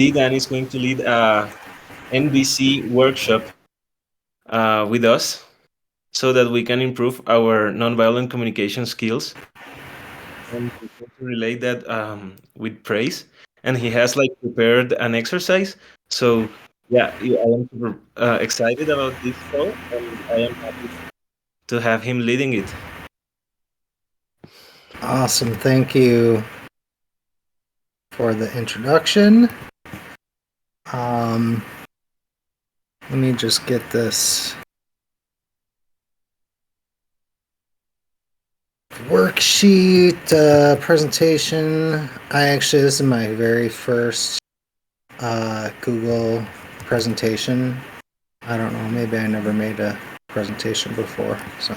Ddan is going to lead a NVC workshop with us so that we can improve our nonviolent communication skills and to relate that with praise. And he has like prepared an exercise. So yeah, I am super excited about this show, and I am happy to have him leading it. Awesome. Thank you for the introduction. Let me just get this worksheet presentation. This is my very first Google presentation. I don't know, maybe I never made a presentation before, so.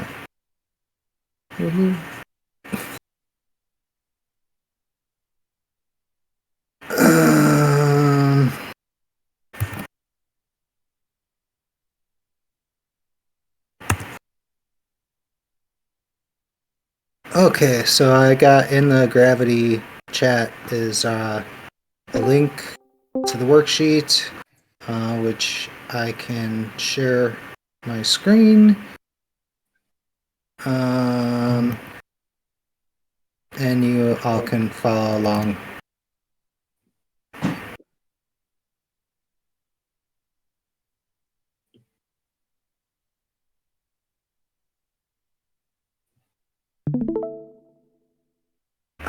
Okay, so I got in the Gravity chat is a link to the worksheet, which I can share my screen. And you all can follow along.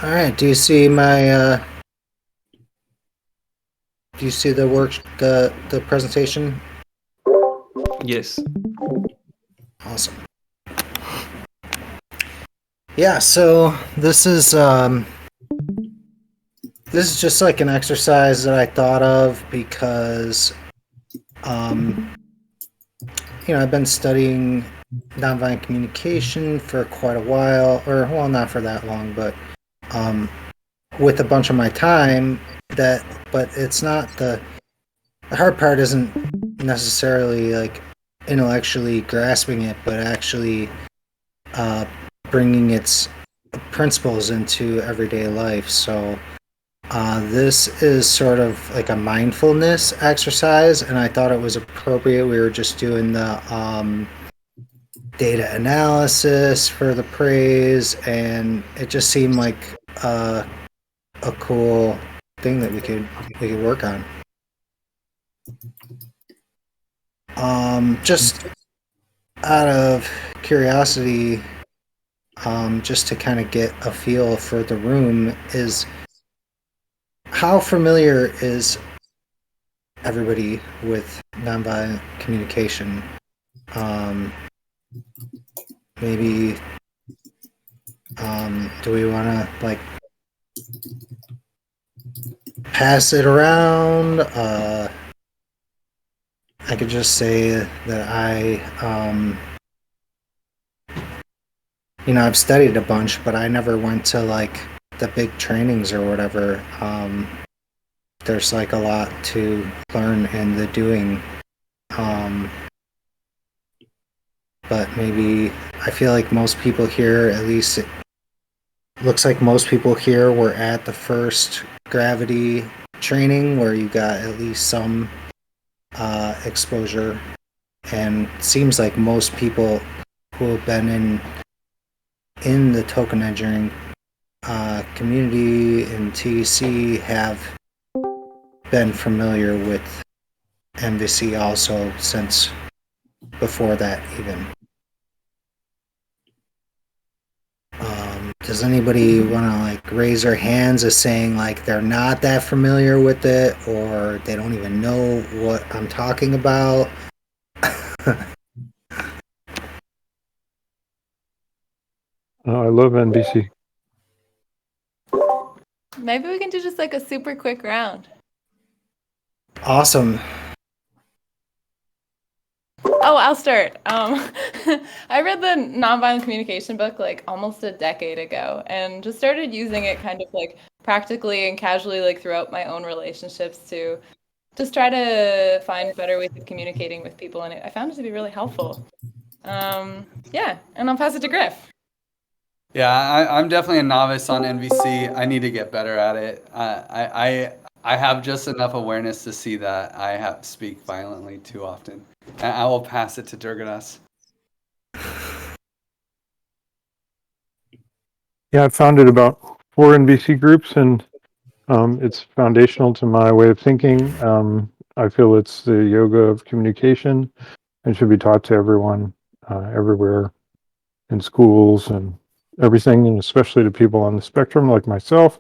All right. Do you see my? Do you see the the presentation? Yes. Awesome. Yeah. So this is just like an exercise that I thought of because I've been studying nonviolent communication for quite a while, or well, not for that long, but with a bunch of my time. But it's not the hard part. Isn't necessarily like intellectually grasping it, but actually bringing its principles into everyday life. So this is sort of like a mindfulness exercise, and I thought it was appropriate. We were just doing the data analysis for the praise, and it just seemed like a cool thing that we could work on. Just out of curiosity, just to kind of get a feel for the room, is how familiar is everybody with nonviolent communication? Maybe do we want to like pass it around? I could just say that I've studied a bunch, but I never went to like the big trainings or whatever. There's like a lot to learn in the doing. But maybe I feel like most people here, at least it looks like most people here were at the first Gravity training where you got at least some exposure, and it seems like most people who have been in the token engineering community in TEC have been familiar with NVC also since before that even. Does anybody want to like raise their hands as saying like they're not that familiar with it, or they don't even know what I'm talking about? I love NVC. Maybe we can do just like a super quick round. Awesome. Oh, I'll start. I read the nonviolent communication book like almost a decade ago and just started using it kind of like practically and casually like throughout my own relationships to just try to find better ways of communicating with people, and I found it to be really helpful. Yeah, and I'll pass it to Griff. Yeah, I'm definitely a novice on NVC. I need to get better at it. I have just enough awareness to see that I have speak violently too often. And I will pass it to Durgadas. Yeah, I've founded about 4 NVC groups, and it's foundational to my way of thinking. I feel it's the yoga of communication and should be taught to everyone, everywhere, in schools and everything, and especially to people on the spectrum like myself,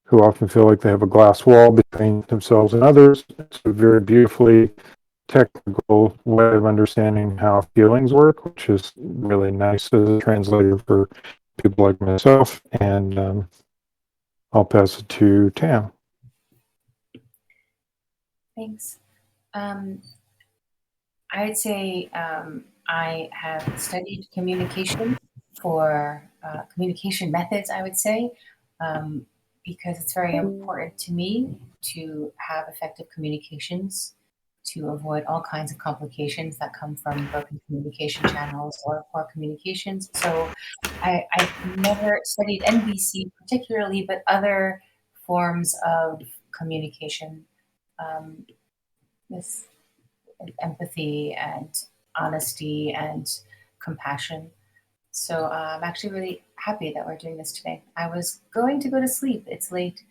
who often feel like they have a glass wall between themselves and others. It's a very beautifully technical way of understanding how feelings work, which is really nice as a translator for people like myself. And I'll pass it to Tam. Thanks. I'd say I have studied communication for communication methods, I would say, because it's very important to me to have effective communications to avoid all kinds of complications that come from broken communication channels or poor communications. So I've never studied NVC particularly, but other forms of communication. This empathy and honesty and compassion. So I'm actually really happy that we're doing this today. I was going to go to sleep. It's late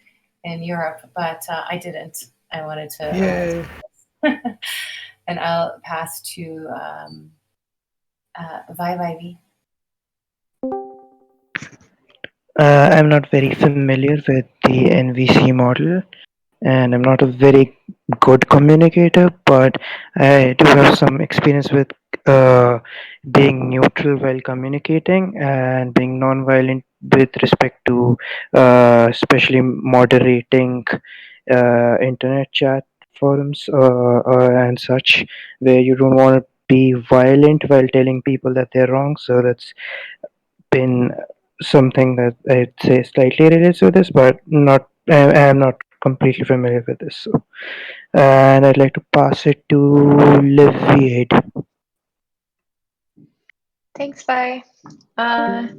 in Europe, but I didn't. I wanted to. Yay. And I'll pass to Vi. I'm not very familiar with the NVC model, and I'm not a very good communicator, but I do have some experience with being neutral while communicating and being non-violent with respect to especially moderating internet chat forums and such, where you don't want to be violent while telling people that they're wrong. So that's been something that I'd say slightly relates to this, but not. I'm not completely familiar with this. So, and I'd like to pass it to Liviad. Thanks, bye.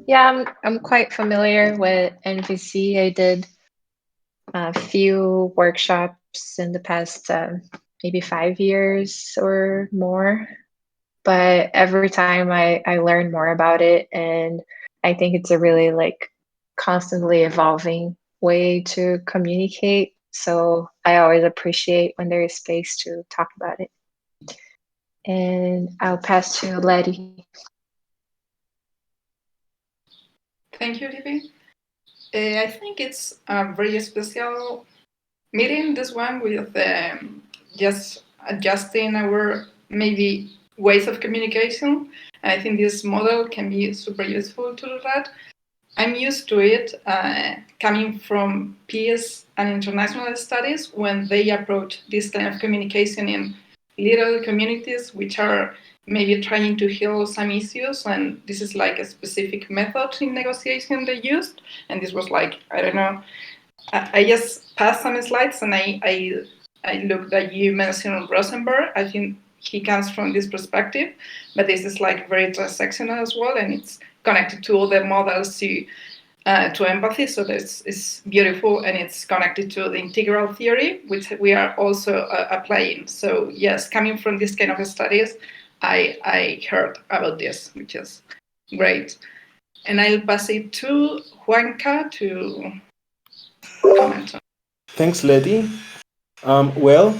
Yeah, I'm quite familiar with NVC. I did a few workshops in the past maybe 5 years or more. But every time I learn more about it, and I think it's a really constantly evolving way to communicate. So I always appreciate when there is space to talk about it. And I'll pass to Letty. Thank you, Livy. I think it's a very special meeting, this one, with just adjusting our maybe ways of communication. I think this model can be super useful to do that. I'm used to it coming from peace and international studies when they approach this kind of communication in little communities which are maybe trying to heal some issues, and this is like a specific method in negotiation they used, and this was like, I don't know, I just passed some slides and I looked at you mentioned Rosenberg. I think he comes from this perspective, but this is like very transactional as well, and it's connected to all the models to empathy. So this is beautiful, and it's connected to the integral theory, which we are also applying. So yes, coming from this kind of studies, I heard about this, which is great. And I'll pass it to Juanca to comment on. Thanks, Letty. Well,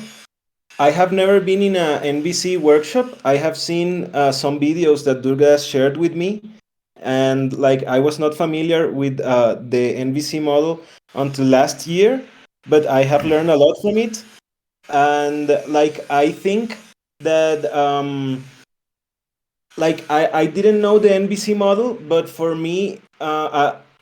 I have never been in a NVC workshop. I have seen some videos that Durga shared with me, and like I was not familiar with the NVC model until last year, but I have learned a lot from it, and like I think that like I didn't know the NVC model, but for me,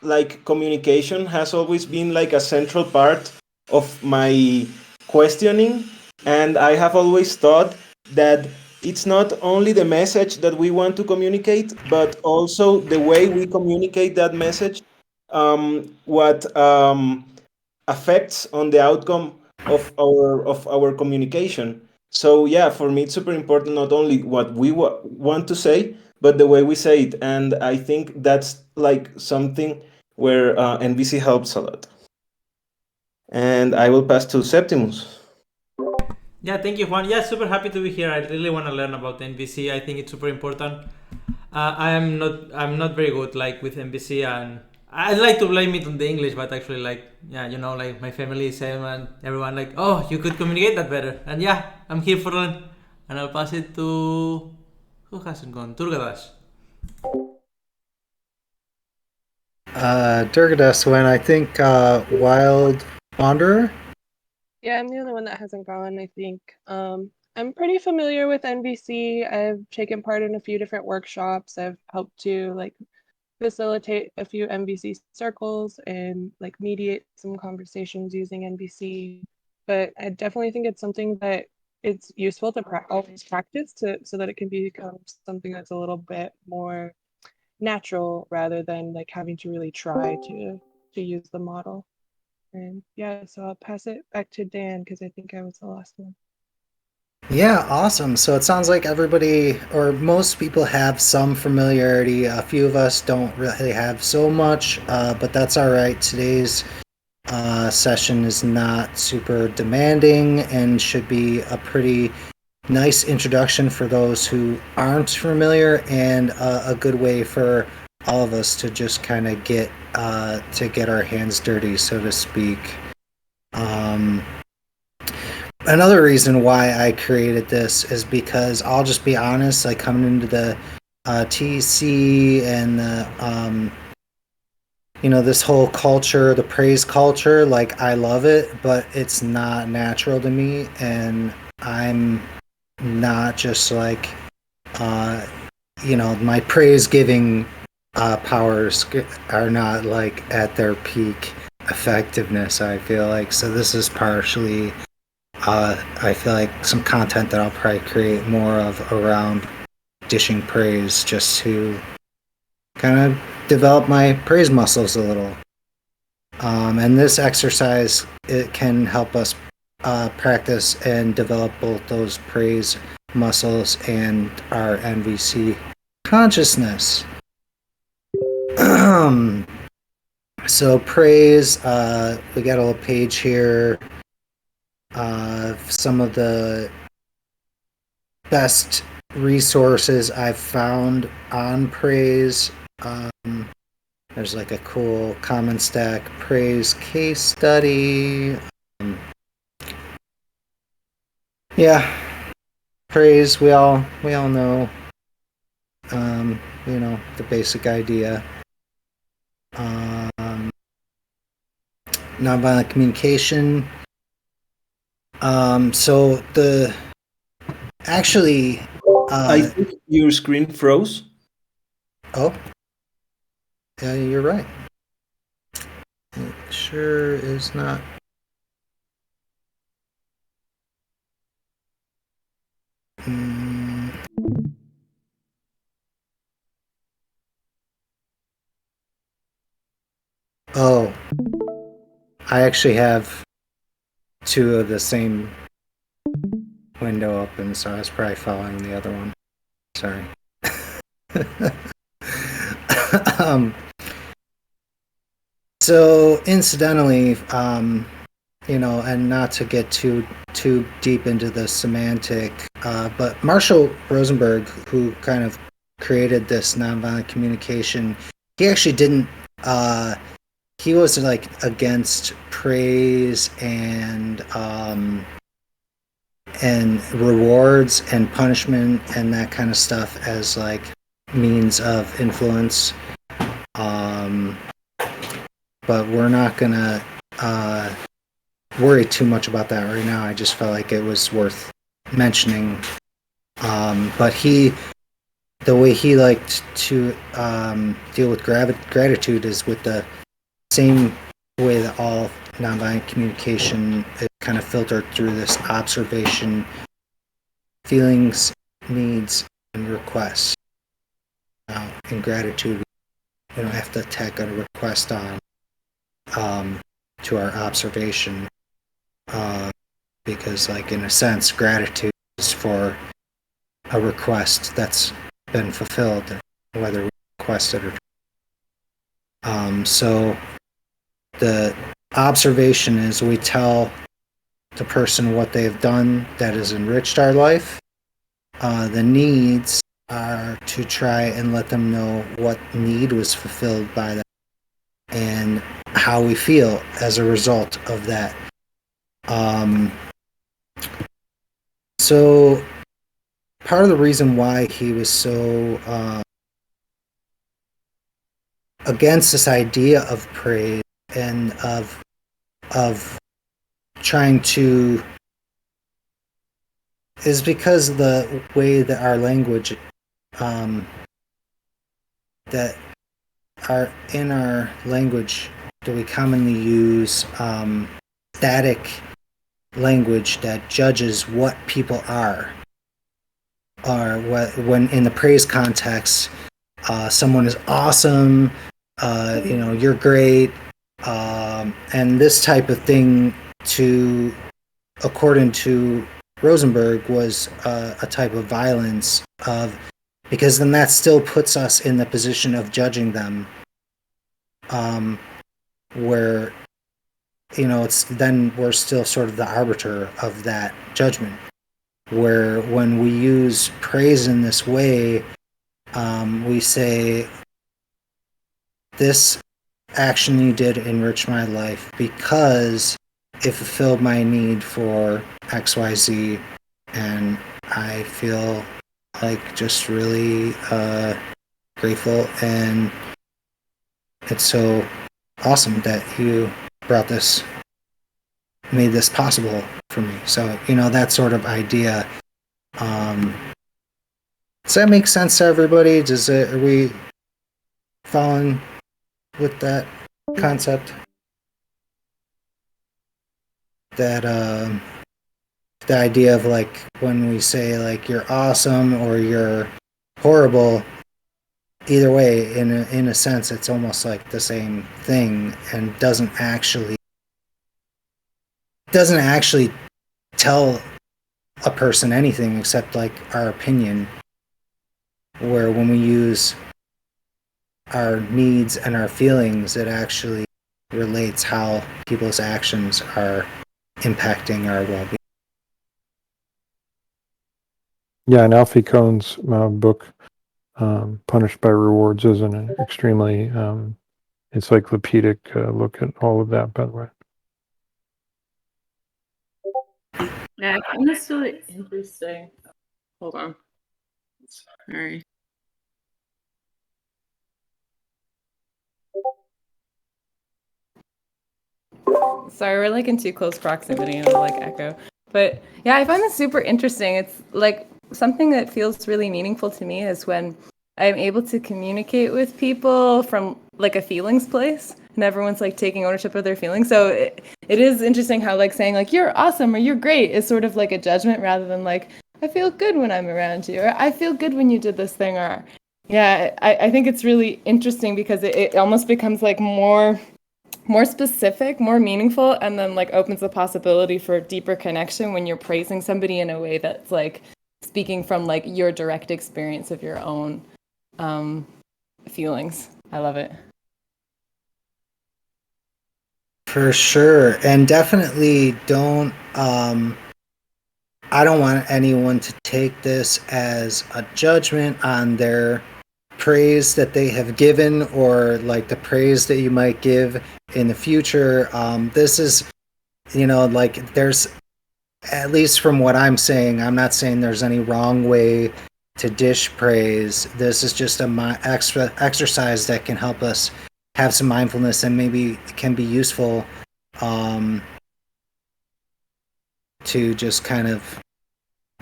like communication has always been like a central part of my questioning, and I have always thought that it's not only the message that we want to communicate, but also the way we communicate that message, what affects on the outcome of our communication. So yeah, for me it's super important not only what we want to say, but the way we say it, and I think that's like something where NVC helps a lot. And I will pass to Septimus. Yeah, thank you, Juan. Yeah, super happy to be here. I really want to learn about NVC. I think it's super important. I'm not very good like with NVC, and I like to blame it on the English, but actually like yeah, like my family is and everyone like, oh, you could communicate that better. And yeah, I'm here for learn. And I'll pass it to who hasn't gone? Turgadas. Durgadas went, I think, Wild Wanderer. Yeah, I'm the only one that hasn't gone, I think. I'm pretty familiar with NVC. I've taken part in a few different workshops. I've helped to like facilitate a few NVC circles and like mediate some conversations using NVC. But I definitely think it's something that it's useful to always practice so that it can become something that's a little bit more natural rather than like having to really try to use the model. And yeah, so I'll pass it back to Dan because I think I was the last one. Yeah, awesome. So it sounds like everybody or most people have some familiarity. A few of us don't really have so much, but that's all right. Today's session is not super demanding and should be a pretty nice introduction for those who aren't familiar and a good way for all of us to just kind of get our hands dirty, so to speak. Another reason why I created this is because I'll just be honest, like coming into the TC and the this whole culture, the praise culture, like I love it, but it's not natural to me, and I'm not just like my praise giving powers are not like at their peak effectiveness, I feel like. So this is partially I feel like some content that I'll probably create more of around dishing praise, just to kind of develop my praise muscles a little. And this exercise, it can help us practice and develop both those praise muscles and our NVC consciousness. So praise, we got a little page here. Some of the best resources I've found on praise. There's like a cool Common Stack praise case study. Yeah, praise, we all know. The basic idea. Nonviolent communication. So actually, I think your screen froze. Oh, yeah, you're right. It sure is not. Oh, I actually have two of the same window open, so I was probably following the other one. Sorry. So incidentally, and not to get too deep into the semantic, but Marshall Rosenberg, who kind of created this nonviolent communication, he actually didn't. He was like against praise and rewards and punishment and that kind of stuff as like means of influence. But we're not gonna worry too much about that right now. I just felt like it was worth mentioning. But the way he liked to deal with gratitude is with the same way that all nonviolent communication is kind of filtered through this observation, feelings, needs, and requests. In gratitude, we don't have to tack a request on to our observation, because like in a sense, gratitude is for a request that's been fulfilled, whether we requested or so the observation is we tell the person what they've done that has enriched our life. The needs are to try and let them know what need was fulfilled by that and how we feel as a result of that. So part of the reason why he was so against this idea of praise and of trying to is because the way that our language that are in our language that we commonly use static language that judges what people are, or when in the praise context someone is awesome, you're great, and this type of thing, to according to Rosenberg, was a type of violence, because then that still puts us in the position of judging them, where it's then we're still sort of the arbiter of that judgment, where when we use praise in this way, we say, this action you did enrich my life because it fulfilled my need for XYZ, and I feel like just really grateful, and it's so awesome that you made this possible for me. So that sort of idea. Does that make sense to everybody? Are we following with that concept? That the idea of like when we say like you're awesome or you're horrible, either way, in a sense, it's almost like the same thing, and doesn't actually tell a person anything except like our opinion. Where when we use our needs and our feelings, it actually relates how people's actions are impacting our well-being. Yeah, and Alfie Kohn's book, Punished by Rewards, is an extremely encyclopedic look at all of that, by the way. Yeah, I find this really interesting. Hold on. Sorry. Sorry, we're like in too close proximity and it'll like echo. But yeah, I find this super interesting. It's like something that feels really meaningful to me is when I'm able to communicate with people from like a feelings place, and everyone's like taking ownership of their feelings. So it is interesting how like saying like you're awesome or you're great is sort of like a judgment rather than like I feel good when I'm around you, or I feel good when you did this thing, or yeah, I think it's really interesting because it almost becomes like more specific, more meaningful, and then like opens the possibility for deeper connection when you're praising somebody in a way that's like speaking from like your direct experience of your own feelings. I love it. For sure. And definitely I don't want anyone to take this as a judgment on their praise that they have given, or like the praise that you might give in the future. This is, like there's, at least from what I'm saying, I'm not saying there's any wrong way to dish praise. This is just a extra exercise that can help us have some mindfulness, and maybe can be useful to just kind of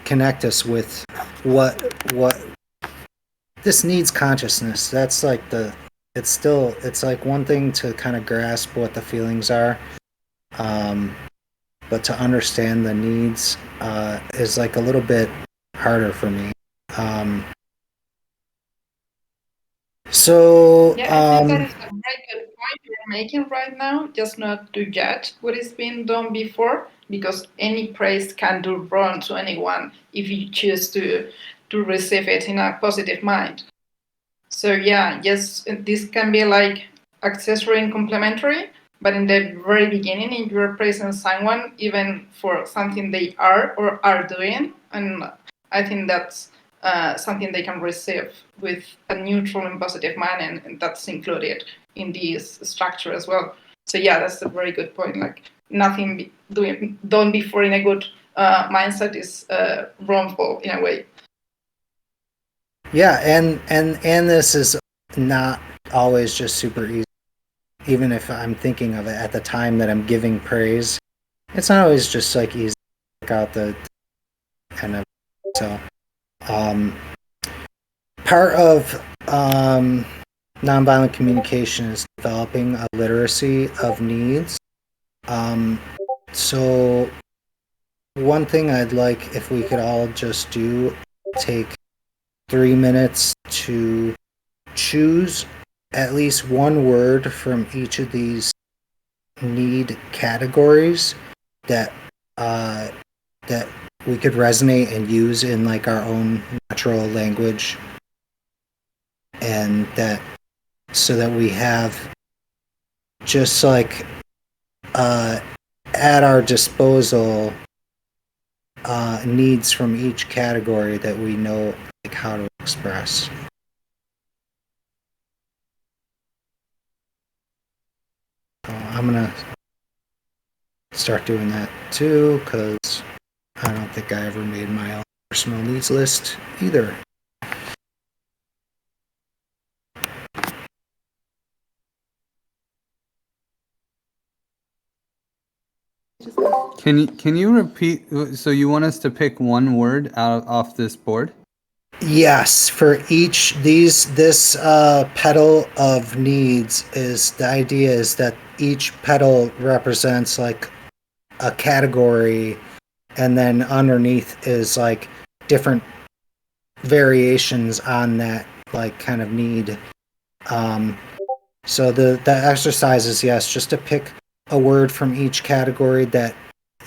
connect us with what this needs consciousness. That's like it's like one thing to kind of grasp what the feelings are, but to understand the needs is like a little bit harder for me. So Yeah, I think that is a very good point you're making right now. Just not to judge what is being done before, because any praise can do wrong to anyone if you choose to receive it in a positive mind. So yeah, yes, this can be like accessory and complementary, But in the very beginning, if you're praising someone, even for something they are or are doing, and I think that's something they can receive with a neutral and positive mind, and that's included in this structure as well. So yeah, that's a very good point. Like nothing done before in a good mindset is wrongful in a way. Yeah, and this is not always just super easy. Even if I'm thinking of it at the time that I'm giving praise, it's not always just like easy to pick out the kind of. So part of nonviolent communication is developing a literacy of needs. So one thing I'd like if we could all just do, take 3 minutes to choose at least one word from each of these need categories that that we could resonate and use in like our own natural language, and that so that we have just like at our disposal needs from each category that we know like how to express. I'm gonna start doing that too, because I don't think I ever made my own personal needs list either. Can you repeat? So you want us to pick one word off this board? Yes, for each this petal of needs is the idea is that each petal represents like a category, and then underneath is like different variations on that like kind of need. So the exercise is, yes, just to pick a word from each category that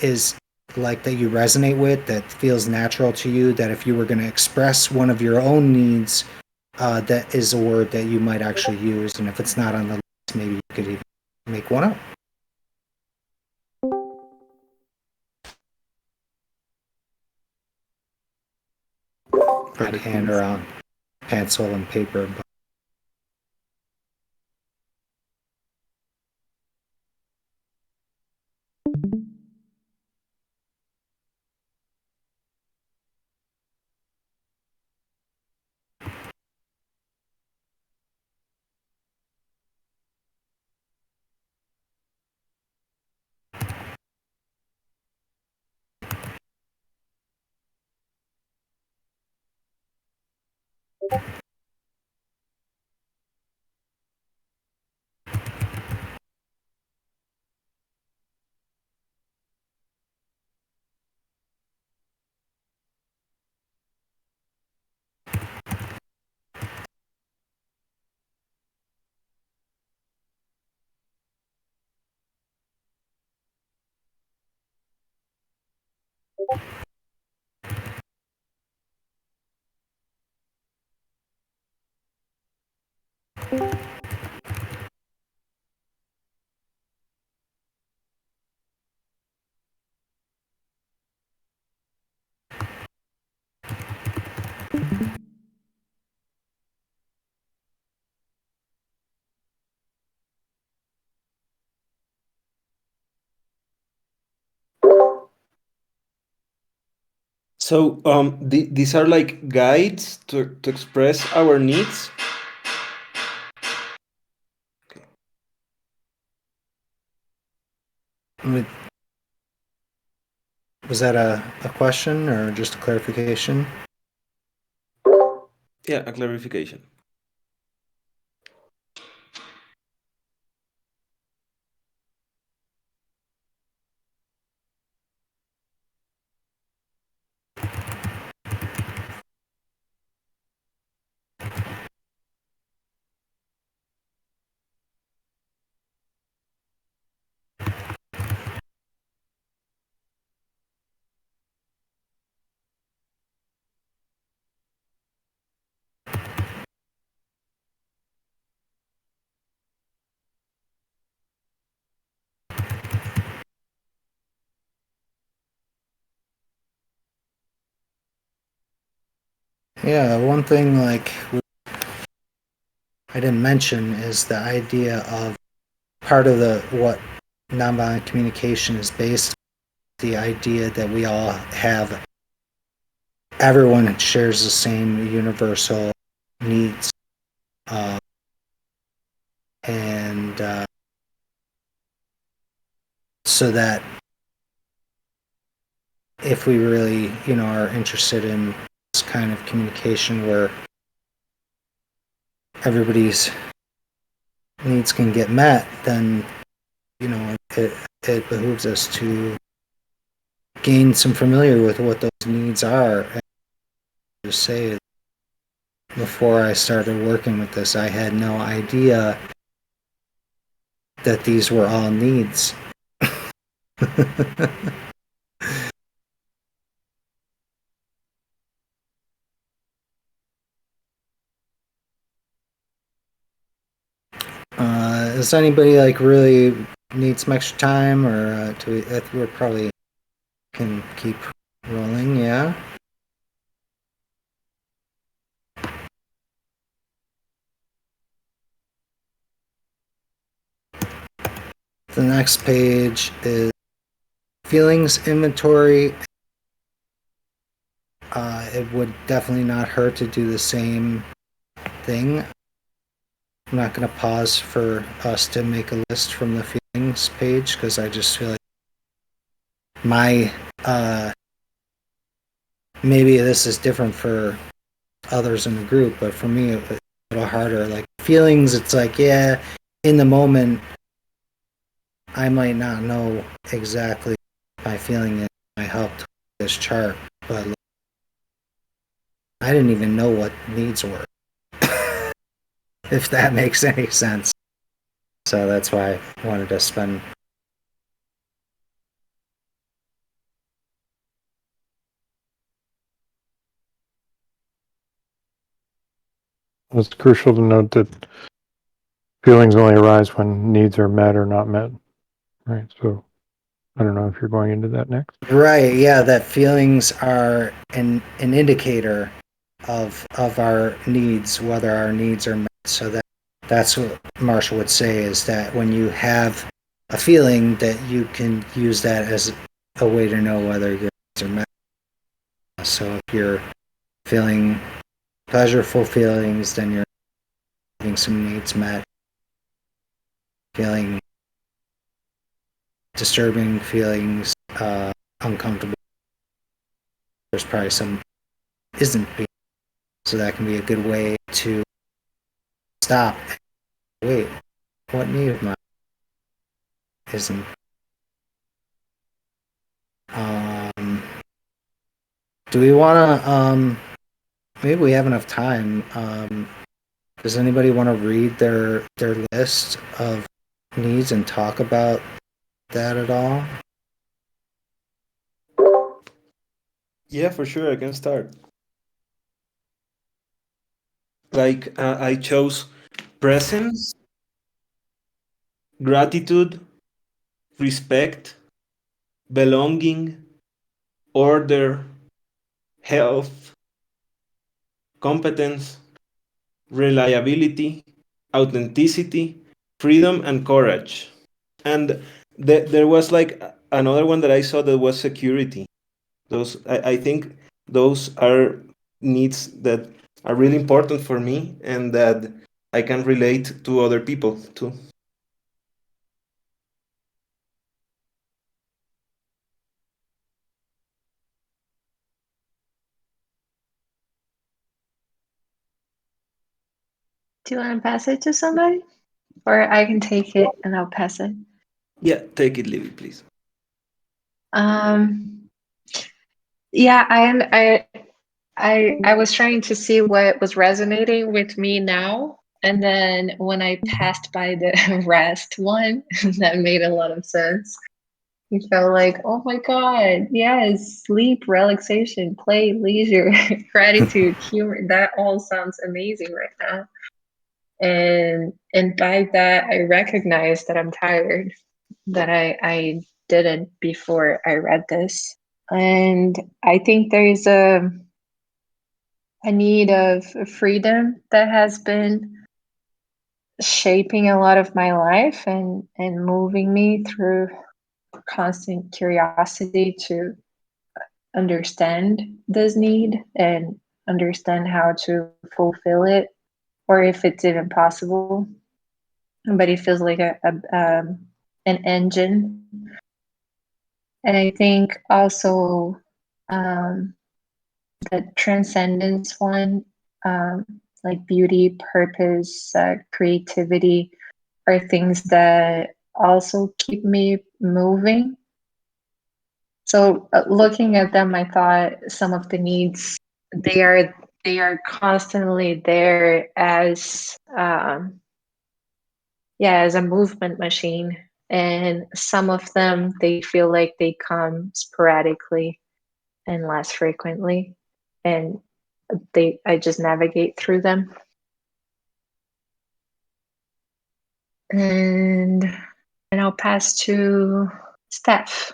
is like that you resonate with, that feels natural to you, that if you were going to express one of your own needs, that is a word that you might actually use. And if it's not on the list, maybe you could even make one up. Put hand around pencil and paper. So these are like guides to express our needs. Was that a question or just a clarification? Yeah, a clarification. Yeah, one thing like I didn't mention is the idea of part of what nonviolent communication is based on, the idea that we all have, everyone shares the same universal needs, and so that if we really, are interested in this kind of communication where everybody's needs can get met, then it behooves us to gain some familiar with what those needs are. And just say, before I started working with this, I had no idea that these were all needs. Does anybody really need some extra time, or we're probably can keep rolling? Yeah. The next page is feelings inventory. It would definitely not hurt to do the same thing. I'm not going to pause for us to make a list from the feelings page, because I just feel like my maybe this is different for others in the group, but for me it was a little harder. Like feelings, it's like, yeah, in the moment I might not know exactly my feeling is. I helped with this chart, but I didn't even know what needs were. If that makes any sense. So that's why I wanted to spend. It's crucial to note that feelings only arise when needs are met or not met. Right. So I don't know if you're going into that next. Right, yeah, that feelings are an indicator of our needs, whether our needs are met. So that's what Marshall would say, is that when you have a feeling, that you can use that as a way to know whether your needs are met. So if you're feeling pleasureful feelings, then you're having some needs met. Feeling disturbing feelings, uncomfortable, there's probably some isn't being. So that can be a good way to stop. Wait, what need of mine isn't? Do we want to? Maybe we have enough time. Does anybody want to read their list of needs and talk about that at all? Yeah, for sure, I can start. I chose presence, gratitude, respect, belonging, order, health, competence, reliability, authenticity, freedom, and courage. And there was another one that I saw that was security. I think those are needs that are really important for me and that I can relate to other people too. Do you want to pass it to somebody? Or I can take it and I'll pass it. Yeah, take it, Libby, please. Yeah, I was trying to see what was resonating with me now. And then when I passed by the rest one, that made a lot of sense. You felt like, oh my God, yes, sleep, relaxation, play, leisure, gratitude, humor. That all sounds amazing right now. And by that, I recognize that I'm tired, that I didn't before I read this. And I think there is a need of freedom that has been shaping a lot of my life and moving me through constant curiosity to understand this need and understand how to fulfill it, or if it's even possible. But it feels like an engine. And I think also the transcendence one, like beauty, purpose, creativity, are things that also keep me moving. So looking at them, I thought some of the needs, they are constantly there as as a movement machine, and some of them, they feel like they come sporadically and less frequently, and I just navigate through them. And I'll pass to Steph.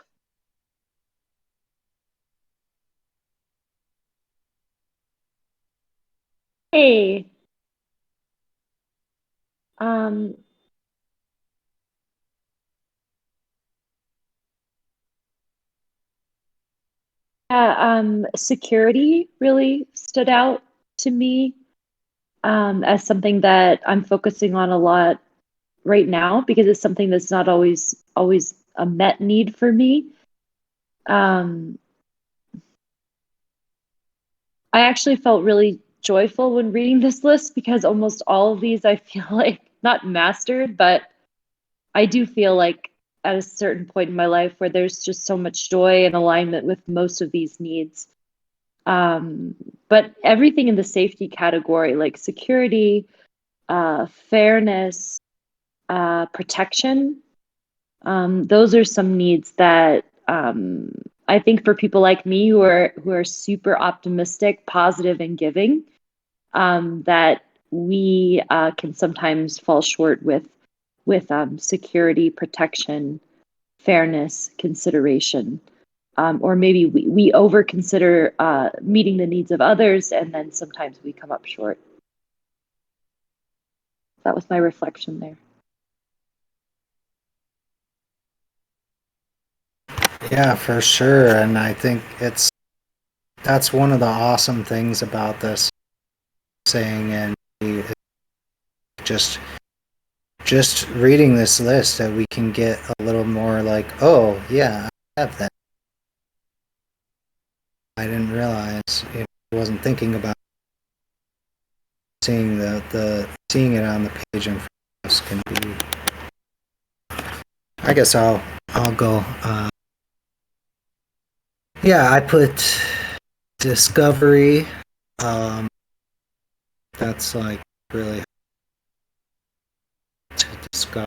Hey. Um, Security really stood out to me as something that I'm focusing on a lot right now, because it's something that's not always a met need for me. I actually felt really joyful when reading this list, because almost all of these I feel like not mastered, but I do feel like at a certain point in my life where there's just so much joy and alignment with most of these needs. But everything in the safety category, like security, fairness, protection, those are some needs that I think for people like me who are super optimistic, positive, and giving, that we can sometimes fall short with security, protection, fairness, consideration, or maybe we over consider meeting the needs of others, and then sometimes we come up short. That was my reflection there. Yeah, for sure. And I think that's one of the awesome things about this saying, and just reading this list, that we can get a little more like, oh yeah, I have that. I didn't realize, I wasn't thinking about seeing seeing it on the page in front of us can be. I guess I'll go. Yeah, I put discovery. That's like really to discover,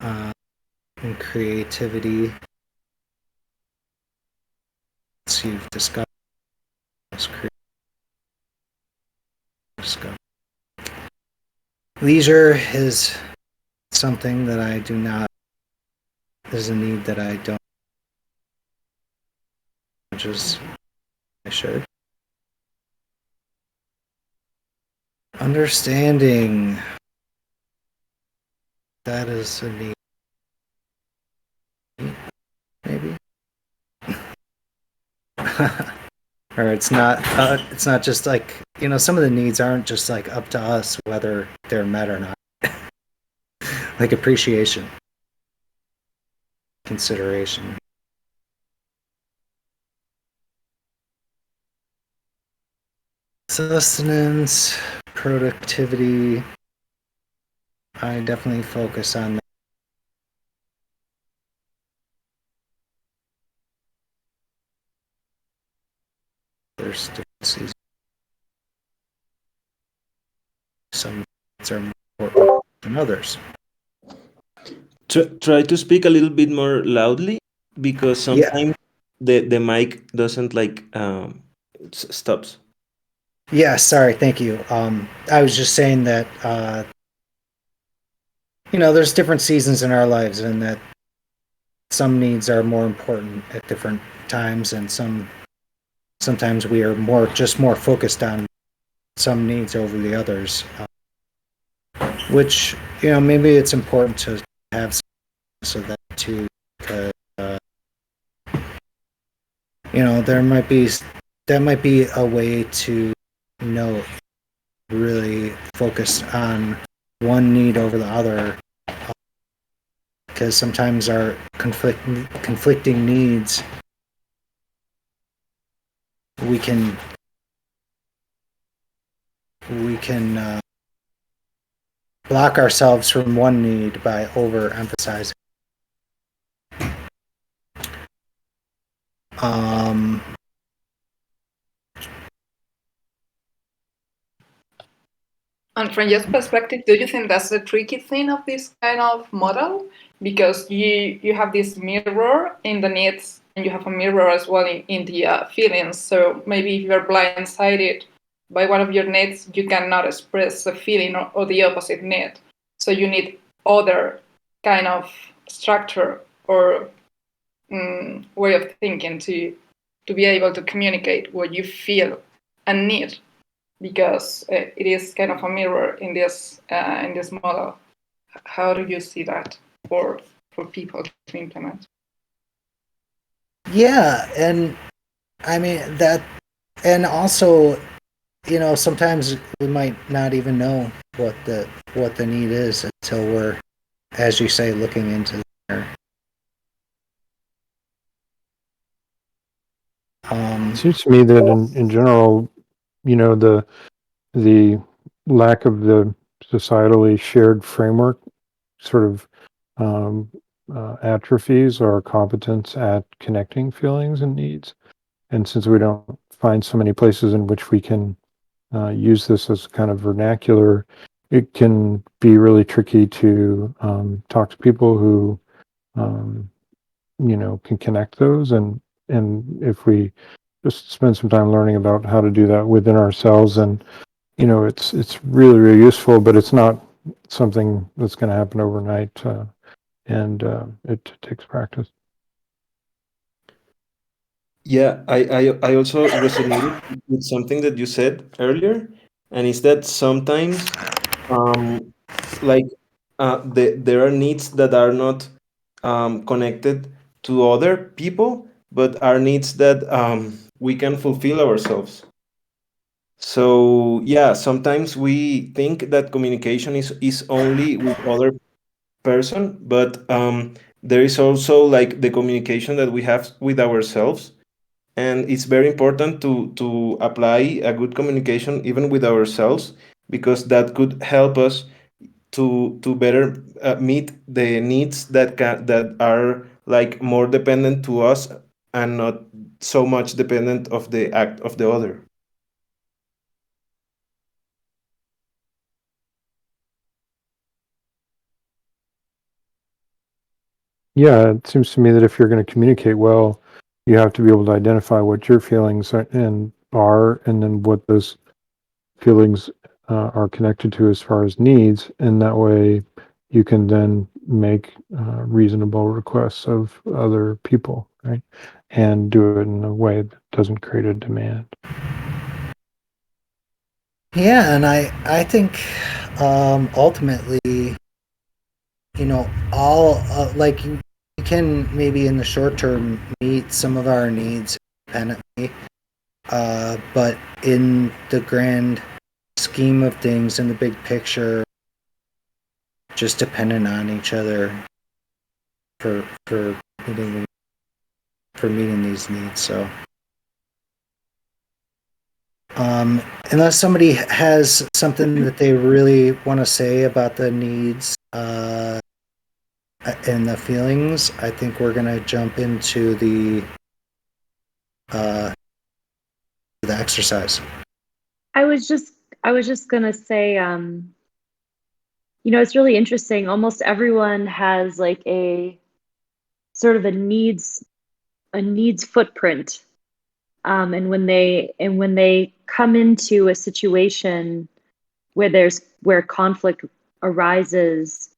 and creativity. So you've discovered, discover. Leisure is something that I do not. Is a need that I don't. Much as I should. Understanding. That is a need. Maybe. Or it's not just like, some of the needs aren't just like up to us whether they're met or not. Like appreciation, consideration. Sustenance, productivity. I definitely focus on that. There's differences. Some are more important than others. Try to speak a little bit more loudly, because sometimes the mic doesn't like stops. Yeah, sorry, thank you. I was just saying that there's different seasons in our lives, and that some needs are more important at different times, and some sometimes we are more focused on some needs over the others, which, maybe it's important to have so that too, because that might be a way to really focus on one need over the other, because sometimes our conflicting needs, we can block ourselves from one need by overemphasizing. And from your perspective, do you think that's the tricky thing of this kind of model? Because you have this mirror in the needs, and you have a mirror as well in the feelings. So maybe if you're blindsided by one of your needs, you cannot express the feeling or the opposite need. So you need other kind of structure or way of thinking to be able to communicate what you feel and need, because it is kind of a mirror in this model. How do you see that for people to implement? Yeah, and I mean that, and also, sometimes we might not even know what the need is until we're, as you say, looking into the mirror. It seems to me that in general, the lack of the societally shared framework sort of atrophies our competence at connecting feelings and needs. And since we don't find so many places in which we can use this as kind of vernacular, it can be really tricky to talk to people who can connect those, and if we just spend some time learning about how to do that within ourselves, and it's really, really useful, but it's not something that's going to happen overnight, and it takes practice. Yeah, I also resonated with something that you said earlier, and it's that sometimes, um, like, there are needs that are not connected to other people, but are needs that we can fulfill ourselves. So yeah, sometimes we think that communication is only with other person, but there is also like the communication that we have with ourselves, and it's very important to apply a good communication even with ourselves, because that could help us to better meet the needs that are like more dependent to us and not so much dependent of the act of the other. Yeah, it seems to me that if you're going to communicate well, you have to be able to identify what your feelings are, and then what those feelings are connected to as far as needs, and that way you can then make reasonable requests of other people, right? And do it in a way that doesn't create a demand. Yeah, and I think ultimately, all like you can maybe in the short term meet some of our needs independently, but in the grand scheme of things, in the big picture, just dependent on each other for meeting these needs. So, unless somebody has something that they really want to say about the needs and the feelings, I think we're gonna jump into the exercise. I was just gonna say, it's really interesting. Almost everyone has like a sort of a needs footprint, and when they come into a situation where conflict arises,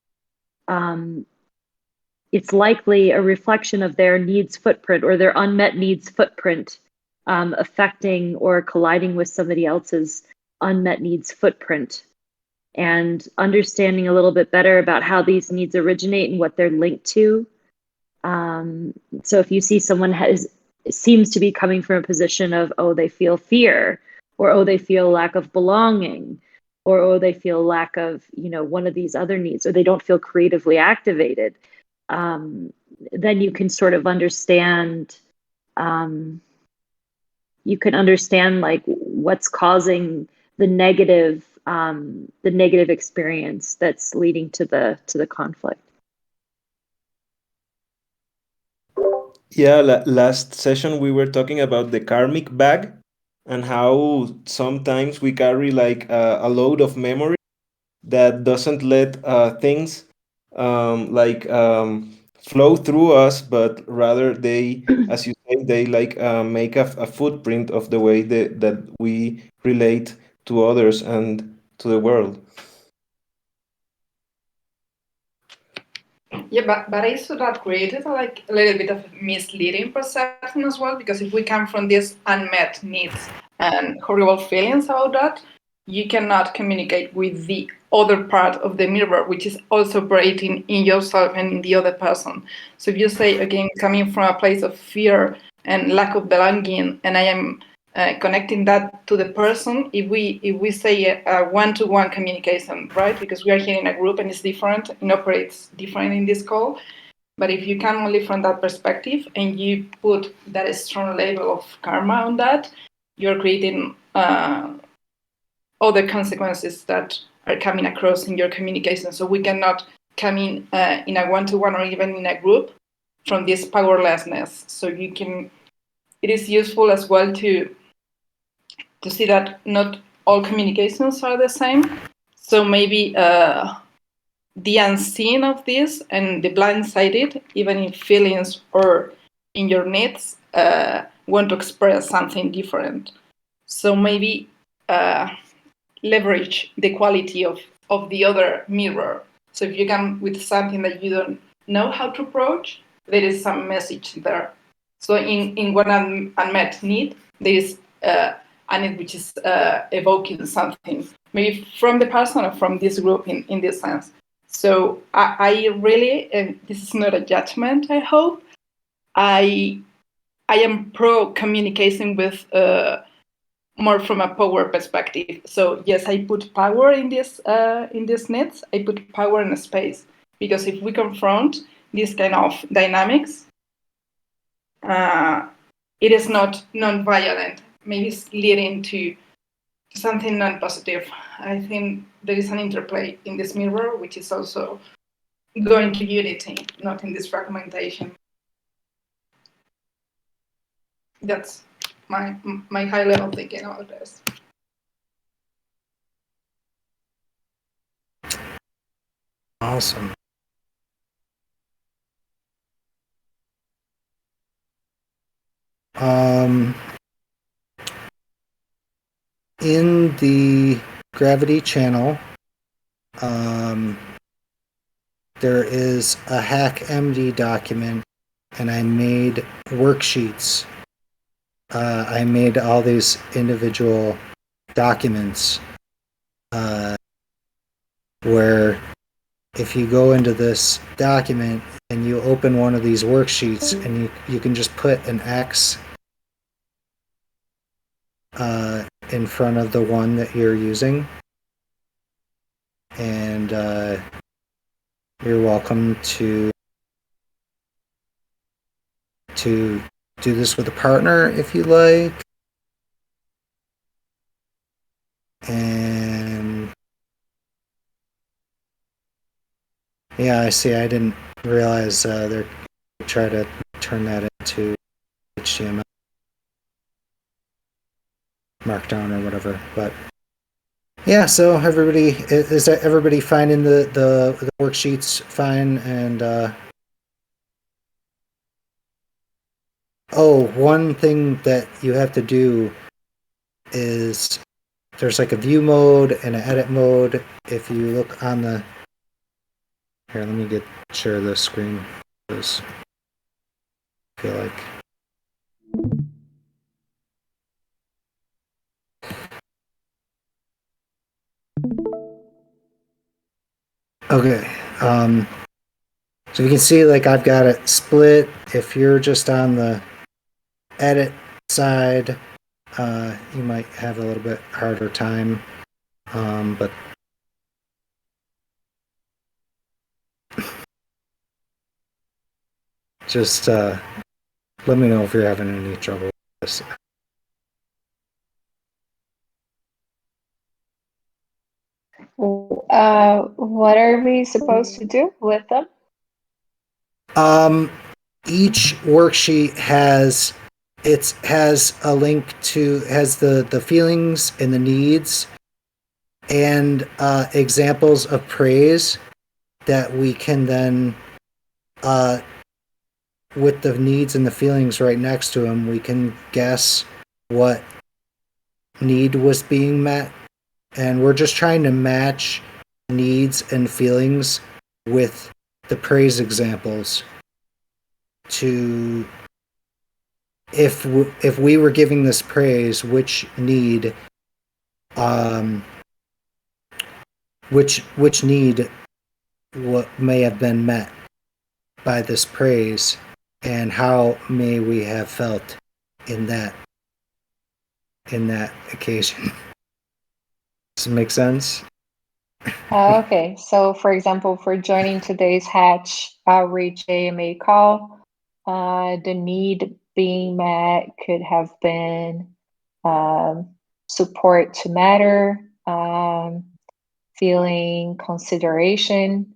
it's likely a reflection of their needs footprint or their unmet needs footprint, affecting or colliding with somebody else's unmet needs footprint, and understanding a little bit better about how these needs originate and what they're linked to. So if you see someone seems to be coming from a position of, oh, they feel fear, or oh, they feel lack of belonging, or oh, they feel lack of, one of these other needs, or they don't feel creatively activated, then you can sort of understand, like what's causing the negative experience that's leading to the conflict. Yeah, last session we were talking about the karmic bag and how sometimes we carry like a load of memory that doesn't let things flow through us, but rather they, as you say, they like make a footprint of the way that we relate to others and to the world. Yeah, but I saw that created like a little bit of misleading perception as well, because if we come from these unmet needs and horrible feelings about that, you cannot communicate with the other part of the mirror, which is also operating in yourself and in the other person. So if you say, again, coming from a place of fear and lack of belonging, and I am connecting that to the person, if we say a one-to-one communication, right? Because we are here in a group and it's different, it operates different in this call. But if you come only from that perspective and you put that strong label of karma on that, you're creating other consequences that are coming across in your communication. So we cannot come in a one-to-one or even in a group from this powerlessness. So it is useful as well to see that not all communications are the same. So maybe the unseen of this and the blindsided, even in feelings or in your needs, want to express something different. So maybe leverage the quality of the other mirror. So if you come with something that you don't know how to approach, there is some message there. So in one unmet need, there is a need which is evoking something, maybe from the person or from this group in this sense. So I really, and this is not a judgment, I hope, I am pro communicating with more from a power perspective. So yes, I put power in these needs. I put power in a space, because if we confront this kind of dynamics, it is not non-violent. Maybe it's leading to something non-positive. I think there is an interplay in this mirror, which is also going to unity, not in this fragmentation. That's my high level thinking about this. Awesome. In the Gravity channel, there is a HackMD document, and I made worksheets. I made all these individual documents where if you go into this document and you open one of these worksheets, and you can just put an X in front of the one that you're using, and you're welcome to do this with a partner if you like. And yeah, I see. I didn't realize they're trying to turn that into HTML markdown or whatever. But yeah, so everybody is that everybody finding the worksheets fine? And one thing that you have to do is there's like a view mode and an edit mode. If you look on the here, let me share the screen. I feel like Okay. So you can see, like, I've got it split. If you're just on the edit side, you might have a little bit harder time. But just let me know if you're having any trouble with this. What are we supposed to do with them? Each worksheet has a link to the feelings and the needs and examples of praise that we can then with the needs and the feelings right next to them, we can guess what need was being met, and we're just trying to match needs and feelings with the praise examples to if we were giving this praise, which need which need what may have been met by this praise, and how may we have felt in that occasion. Does it make sense? Okay, so for example, for joining today's Hatch Outreach AMA call, the need being met could have been support to matter, feeling consideration.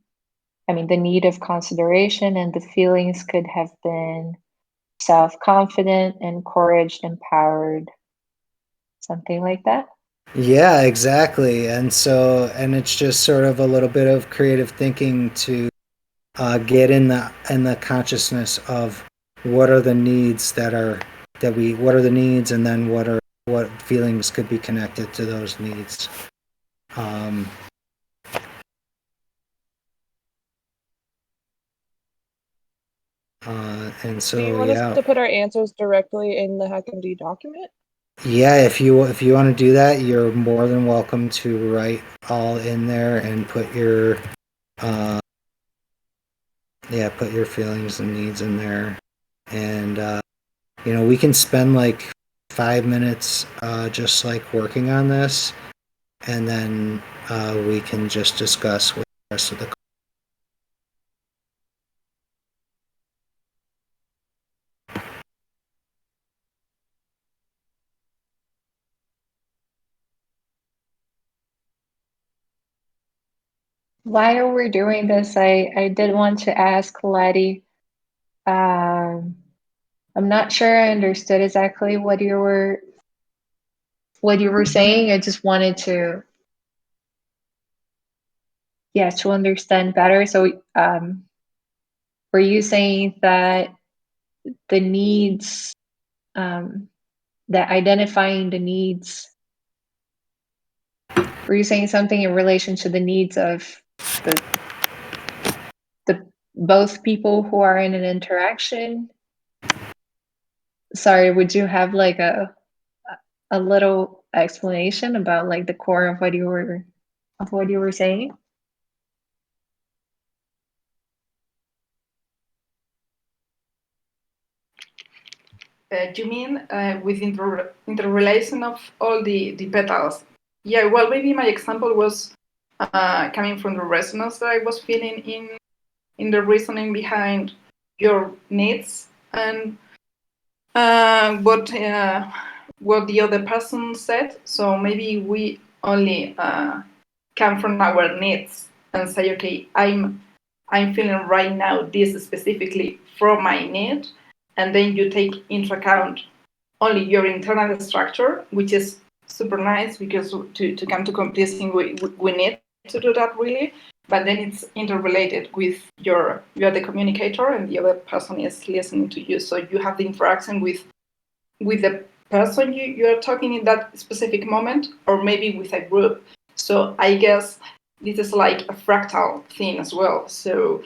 I mean, the need of consideration, and the feelings could have been self-confident, encouraged, empowered, something like that. Yeah, exactly. And it's just sort of a little bit of creative thinking to get in the consciousness of what are the needs what are the needs, and then what feelings could be connected to those needs. And so, Do you want us to put our answers directly in the HackMD document? Yeah, if you want to do that, you're more than welcome to write all in there and put your put your feelings and needs in there. And we can spend like 5 minutes just like working on this, and then we can just discuss with the rest of the. While we're doing this, I did want to ask Letty. I'm not sure I understood exactly what you were saying. I just wanted to understand better. So were you saying that the needs, that identifying the needs, were you saying something in relation to the needs of the both people who are in an interaction? Sorry, would you have like a little explanation about like the core of what you were saying? You mean with interrelation of all the petals? Yeah, well, maybe my example was coming from the resonance that I was feeling in the reasoning behind your needs and what the other person said. So maybe we only come from our needs and say, okay, I'm feeling right now this specifically from my need, and then you take into account only your internal structure, which is super nice because to come to completion we need to do that really, but then it's interrelated with you're the communicator and the other person is listening to you, so you have the interaction with the person you are talking in that specific moment, or maybe with a group. So I guess this is like a fractal thing as well. So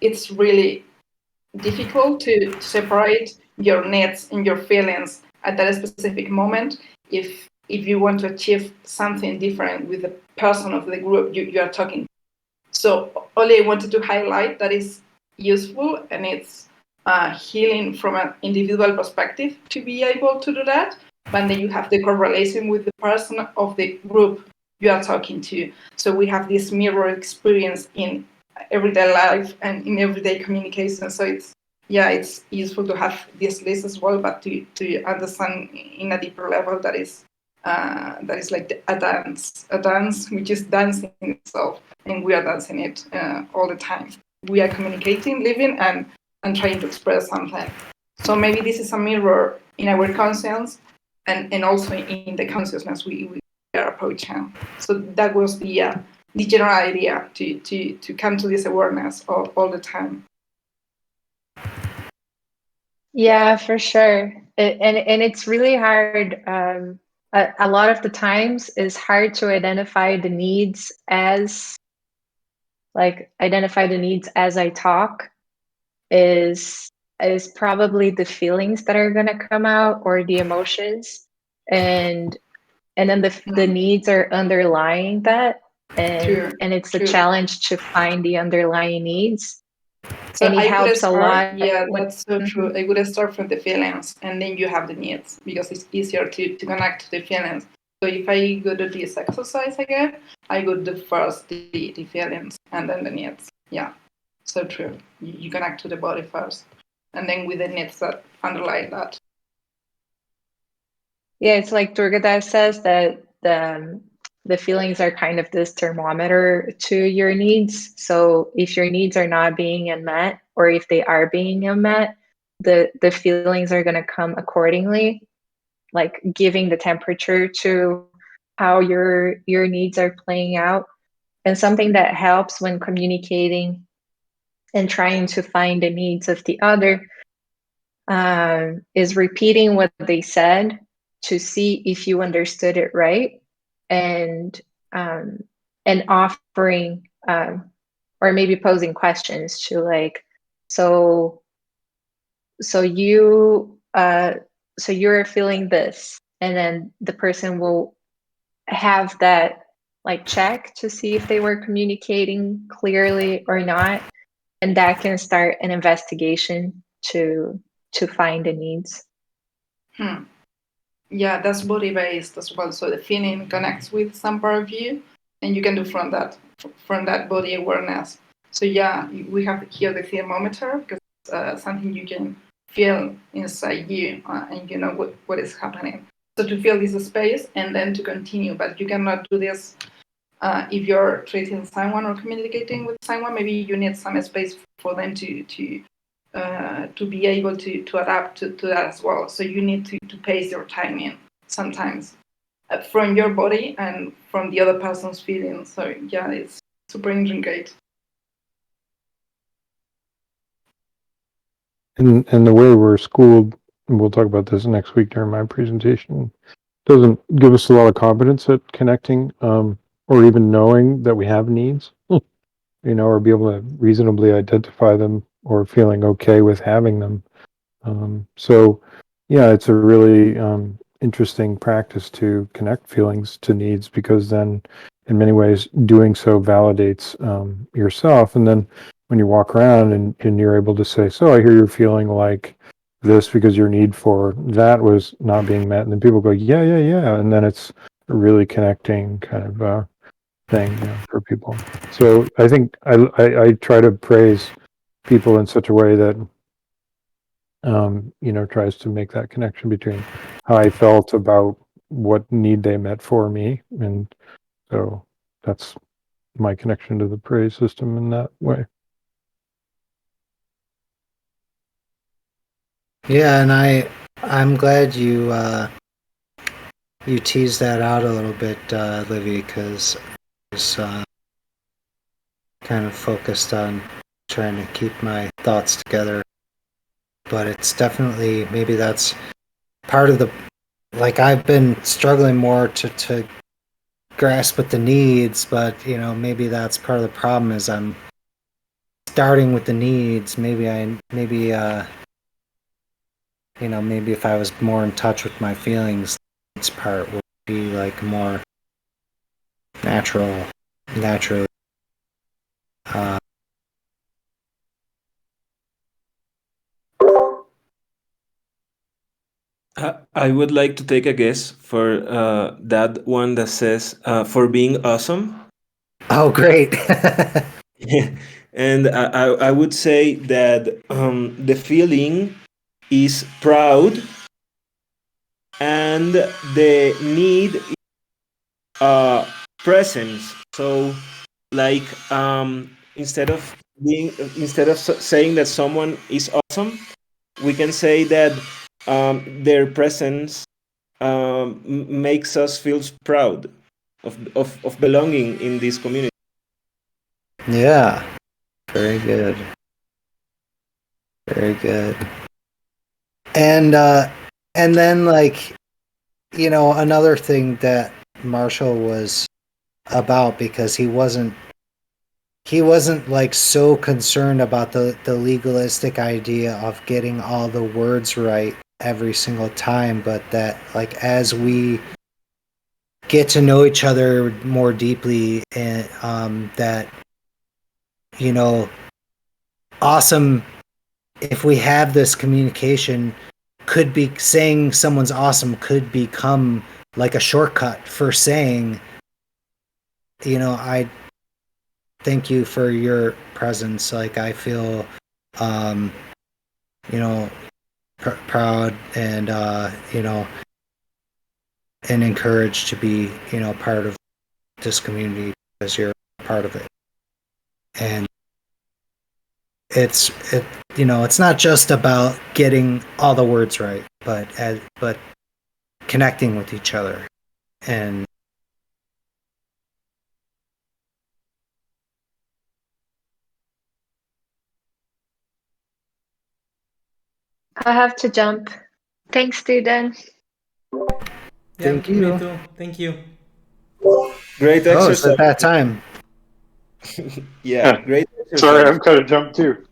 it's really difficult to separate your needs and your feelings at that specific moment if you want to achieve something different with the person of the group you are talking. So only I wanted to highlight that is useful and it's healing from an individual perspective to be able to do that. But then you have the correlation with the person of the group you are talking to. So we have this mirror experience in everyday life and in everyday communication. So it's useful to have this list as well, but to understand in a deeper level that is like a dance which is dancing itself, and we are dancing it all the time. We are communicating, living, and trying to express something. So maybe this is a mirror in our conscience and also in the consciousness we are approaching. So that was the general idea to come to this awareness all the time. Yeah, for sure. And it's really hard. A lot of the times it's hard to identify the needs as I talk is probably the feelings that are gonna come out or the emotions, and then the needs are underlying that, and it's a challenge to find the underlying needs. So and it I would helps a start, lot. yeah, that's so true. I would start from the feelings and then you have the needs because it's easier to connect to the feelings. So if I go to this exercise again, I go to first the feelings and then the needs. Yeah, so true. You connect to the body first and then with the needs that underlie that. Yeah, it's like Durgadev says that the feelings are kind of this thermometer to your needs. So if your needs are not being met, or if they are being met, the feelings are going to come accordingly, like giving the temperature to how your needs are playing out. And something that helps when communicating and trying to find the needs of the other is repeating what they said to see if you understood it right, and offering or maybe posing questions to like, so you so you're feeling this, and then the person will have that like check to see if they were communicating clearly or not, and that can start an investigation to find the needs. Yeah, that's body based as well. So the feeling connects with some part of you, and you can do from that body awareness. So yeah, we have here the thermometer because it's something you can feel inside you, and you know what is happening. So to feel this space and then to continue, but you cannot do this if you're treating someone or communicating with someone. Maybe you need some space for them to be able to adapt to that as well. So you need to pace your timing sometimes from your body and from the other person's feelings. So yeah, it's super intricate. And the way we're schooled, and we'll talk about this next week during my presentation, doesn't give us a lot of confidence at connecting, or even knowing that we have needs, or be able to reasonably identify them or feeling okay with having them. So yeah, it's a really interesting practice to connect feelings to needs, because then in many ways doing so validates yourself. And then when you walk around and you're able to say, so I hear you're feeling like this because your need for that was not being met. And then people go, yeah. And then it's a really connecting kind of thing for people. So I think I try to praise people in such a way that tries to make that connection between how I felt about what need they met for me. And so that's my connection to the praise system in that way. Yeah, and I'm glad you you teased that out a little bit, Livy, because I was kind of focused on trying to keep my thoughts together. But it's definitely, maybe that's part of the, like, I've been struggling more to grasp with the needs, but maybe that's part of the problem is I'm starting with the needs. Maybe if I was more in touch with my feelings, the needs part would be like more naturally. I would like to take a guess for that one that says for being awesome. Oh, great. And I would say that the feeling is proud, and the need is presence. So, like, instead of saying that someone is awesome, we can say that their presence makes us feel proud of belonging in this community. Yeah. Very good. Very good. And then, like, another thing that Marshall was about, because he wasn't like so concerned about the legalistic idea of getting all the words right every single time, but that, like, as we get to know each other more deeply, and that awesome, if we have this communication, could be saying someone's awesome could become like a shortcut for saying, I thank you for your presence. Like, I feel, proud and, and encouraged to be, part of this community because you're part of it. And it's not just about getting all the words right, but connecting with each other. And I have to jump. Thanks, Ddan. Yeah, Thank me you. too. Thank you. Great Oh, it's exercise. at that time. Yeah, great Sorry, exercise. I've got to jump too.